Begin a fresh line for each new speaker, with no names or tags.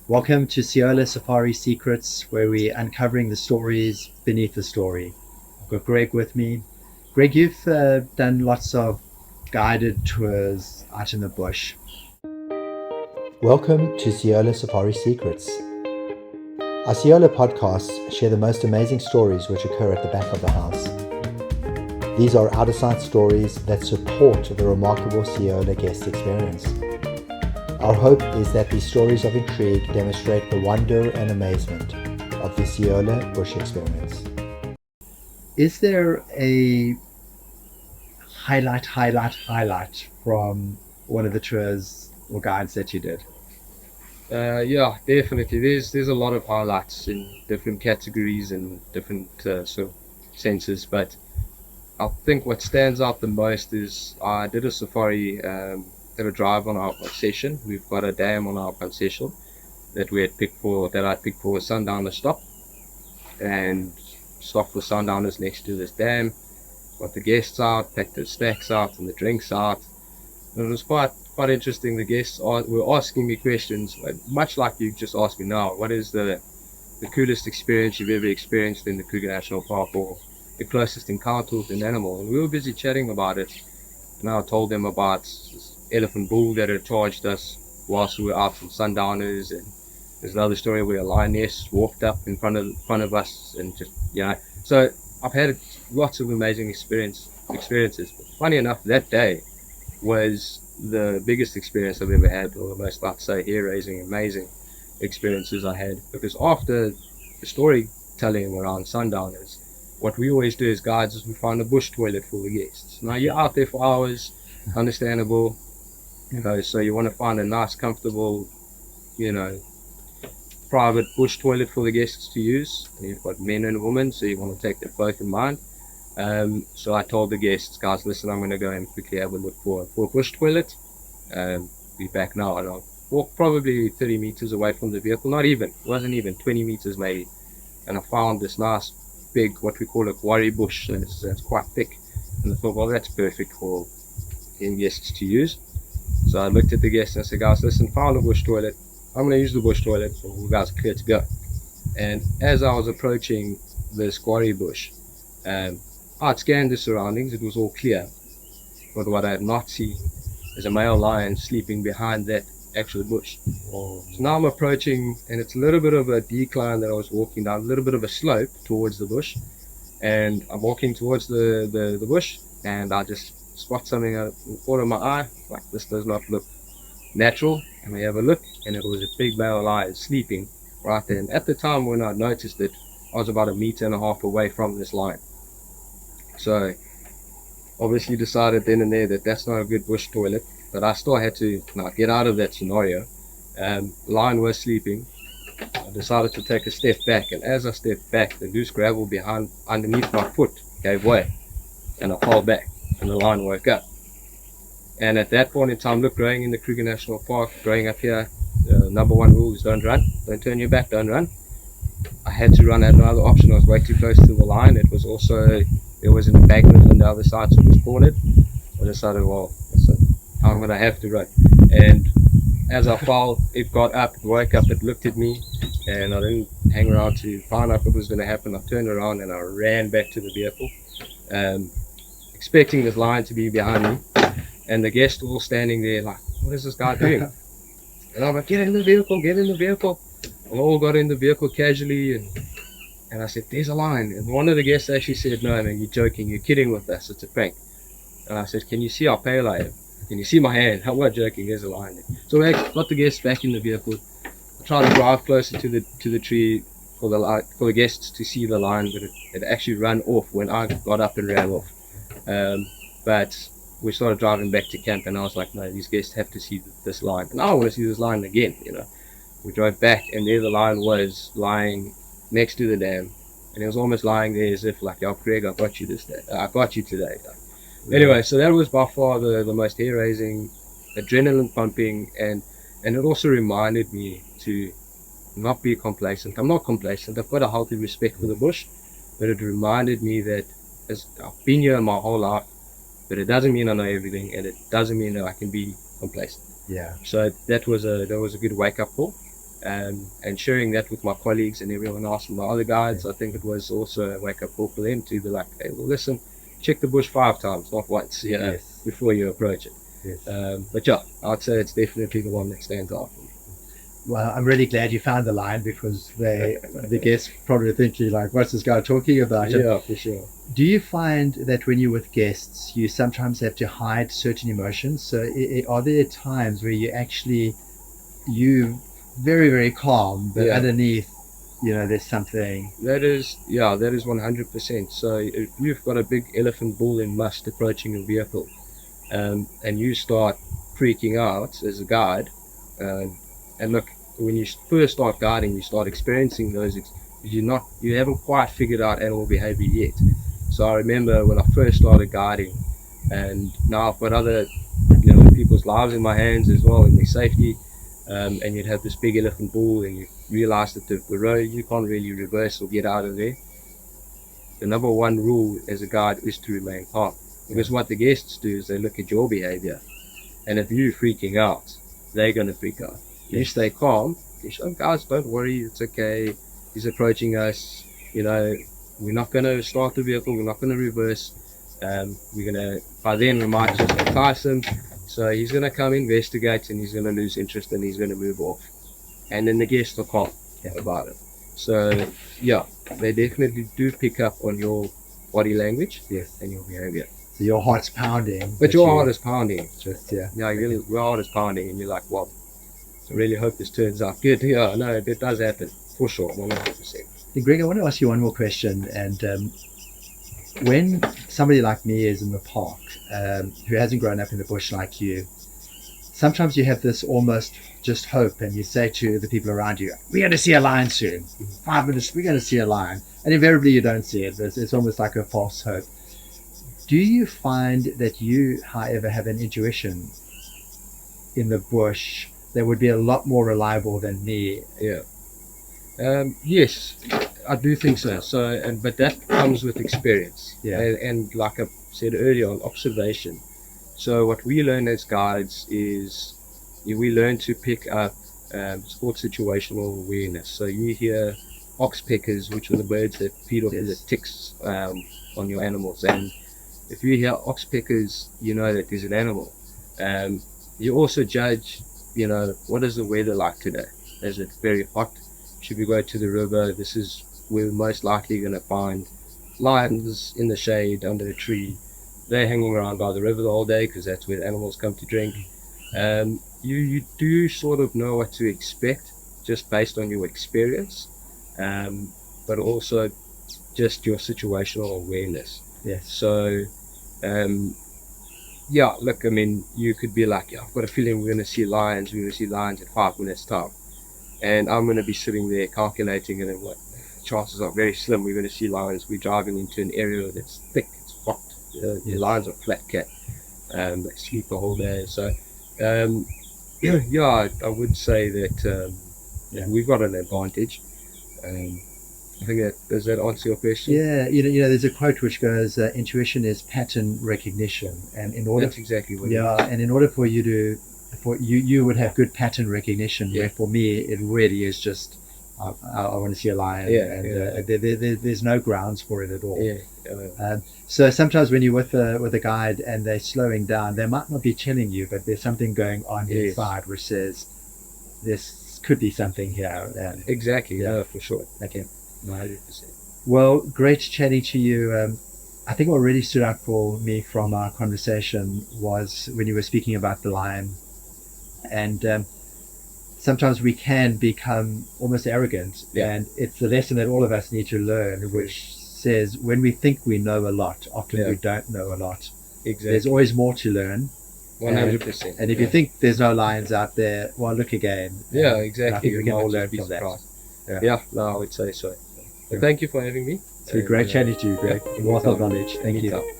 Welcome to Seolo Safari Secrets, where we're uncovering the stories beneath the story. I've got Greg with me. Greg, you've done lots of guided tours out in the bush. Welcome to Seolo Safari Secrets. Our Seolo podcasts share the most amazing stories which occur at the back of the house. These are out-of-sight stories that support the remarkable Seolo guest experience. Our hope is that these stories of intrigue demonstrate the wonder and amazement of the Seolo bush experience. Is there a highlight from one of the tours or guides that you did?
Yeah, definitely. There's a lot of highlights in different categories and different sort of senses, but I think what stands out the most is I did a safari, did a drive on our concession. We've got a dam on our concession that I picked for a sundowner stop, and stopped for sundowners next to this dam. Got the guests out, packed the snacks out and the drinks out. And it was quite interesting. The guests were asking me questions, much like you just asked me now. What is the coolest experience you've ever experienced in the Kruger National Park, or the closest encounter with an animal? And we were busy chatting about it. And I told them about this elephant bull that had charged us whilst we were out on sundowners, and there's another story where a lioness walked up in front of us, and just So I've had lots of amazing experiences. But funny enough, that day was the biggest experience I've ever had, or the most, I'd say, hair-raising, amazing experiences I had. Because after the storytelling around sundowners, what we always do as guides is we find a bush toilet for the guests. Now, you're out there for hours, understandable, so you want to find a nice, comfortable, you know, private bush toilet for the guests to use. And you've got men and women, so you want to take that both in mind. So I told the guests, guys, listen, I'm going to go and quickly have a look for a bush toilet. Be back now, and I'll walk probably 30 meters away from the vehicle. Not even, it wasn't even 20 meters maybe. And I found this nice big, what we call a quarry bush, and it's quite thick. And I thought, well, that's perfect for guests to use. So I looked at the guests and I said, guys, listen, found a bush toilet. I'm going to use the bush toilet, so you guys are clear to go. And as I was approaching this quarry bush, I'd scanned the surroundings. It was all clear. But what I had not seen is a male lion sleeping behind that actual bush. So now I'm approaching, and it's a little bit of a decline that I was walking down, a little bit of a slope towards the bush. And I'm walking towards the bush, and I just spot something out of the corner of my eye. Like, this does not look natural. And we have a look, and it was a big male lion sleeping right there. And at the time when I noticed it, I was about 1.5 meters away from this lion. So obviously decided then and there that that's not a good bush toilet, but I still had to get out of that scenario. Lion was sleeping. I decided to take a step back, and as I stepped back, the loose gravel underneath my foot gave way, and I fell back, and the lion woke up. And at that point in time, look, growing in the Kruger National Park, growing up here, number one rule is don't run, don't turn your back, don't run. I had to run, I had no other option. I was way too close to the line. It was also, there was an embankment on the other side, so it was cornered. I decided, well, listen, I'm going to have to run. And as I fell, it got up, it woke up, it looked at me, and I didn't hang around to find out what was going to happen. I turned around and I ran back to the vehicle, expecting this lion to be behind me. And the guests were all standing there like, what is this guy doing? And I'm like, get in the vehicle, get in the vehicle. And all got in the vehicle casually, and I said, there's a lion. And one of the guests actually said, no man, you're joking, you're kidding with us, it's a prank. And I said, can you see how pale I am? Can you see my hand? I'm not joking, there's a lion there. So we got the guests back in the vehicle. I tried to drive closer to the tree for the guests to see the lion, but it actually ran off when I got up and ran off. But we started driving back to camp, and I was like, no, these guests have to see this lion, and I want to see this lion again. We drove back, and there the lion was lying next to the dam, and he was almost lying there as if like, yo, Craig, I got you this day, I got you today. Anyway, so that was by far the most hair-raising, adrenaline pumping, and it also reminded me to not be complacent. I'm not complacent. I've got a healthy respect for the bush, but it reminded me that I've been here my whole life, but it doesn't mean I know everything, and it doesn't mean that I can be complacent.
Yeah.
So that was a good wake up call. and sharing that with my colleagues and everyone else and my other guides. I think it was also a wake-up call for them to be like, hey, well, listen, check the bush 5 times, not once, before you approach it. But yeah, I'd say it's definitely the one that stands out for me.
Well, I'm really glad you found the lion, because the guests probably thinking like, what's this guy talking about?
Yeah, for sure.
Do you find that when you're with guests, you sometimes have to hide certain emotions? So are there times where you very, very calm, but underneath, there's something?
That is 100%. So if you've got a big elephant bull in must approaching your vehicle, and you start freaking out as a guide, and look, when you first start guiding, you start experiencing those, you haven't quite figured out animal behavior yet. So I remember when I first started guiding, and now I've got other, people's lives in my hands as well, and their safety, and you'd have this big elephant bull, and you realize that the road, you can't really reverse or get out of there. The number one rule as a guide is to remain calm, because what the guests do is they look at your behavior, and if you're freaking out, they're going to freak out. You stay calm. You say, guys, don't worry, it's okay. He's approaching us. We're not going to start the vehicle. We're not going to reverse. We're going to, by then, we might just entice him. So he's going to come investigate, and he's going to lose interest, and he's going to move off. And then the guests are calm about it. So, yeah, they definitely do pick up on your body language and your behavior.
So your heart's pounding.
But your heart is pounding.
Your
heart is pounding, and you're like, well, I really hope this turns out good. Yeah, no, it does happen, for sure, 100%.
Hey, Greg, I want to ask you one more question. And when somebody like me is in the park, who hasn't grown up in the bush like you, sometimes you have this almost just hope, and you say to the people around you, we're going to see a lion soon. 5 minutes, we're going to see a lion. And invariably you don't see it. It's almost like a false hope. Do you find that you, however, have an intuition in the bush that would be a lot more reliable than me?
Yes, I do think so. But that comes with experience. And like I said earlier, on observation. So what we learn as guides is we learn to pick up it's called situational awareness. So you hear oxpeckers, which are the birds that feed off the ticks on your animals, and if you hear oxpeckers, you know that there's an animal. You also judge, what is the weather like today? Is it very hot? Should we go to the river? This is where we're most likely going to find lions in the shade under a tree. They're hanging around by the river the whole day because that's where the animals come to drink. You do sort of know what to expect just based on your experience, but also just your situational awareness. So, look, I mean, you could be like, I've got a feeling we're going to see lions. We're going to see lions in 5 minutes time. And I'm going to be sitting there calculating, and what chances are very slim we're going to see lions. We're driving into an area that's thick, it's hot. The lions are flat cat. They sleep the whole day. So, I would say that we've got an advantage. I think does that answer your question?
Yeah, there's a quote which goes, intuition is pattern recognition, and in order
that's exactly what it is.
And in order for you to, you would have good pattern recognition. Where for me, it really is just I want to see a lion, there's no grounds for it at all. So sometimes when you're with a guide and they're slowing down, they might not be telling you, but there's something going on inside which says this could be something here.
Exactly, for sure.
Okay.
100%.
Well, great chatting to you. I think what really stood out for me from our conversation was when you were speaking about the lion. And sometimes we can become almost arrogant. And it's the lesson that all of us need to learn, which says when we think we know a lot, often we don't know a lot.
Exactly.
There's always more to learn.
100%.
And if you think there's no lions out there, well, look again.
Exactly.
I think we can all learn from that.
I would say so. But thank you for having me.
It's been great chatting to you, Greg. Wealth of knowledge. Thank you.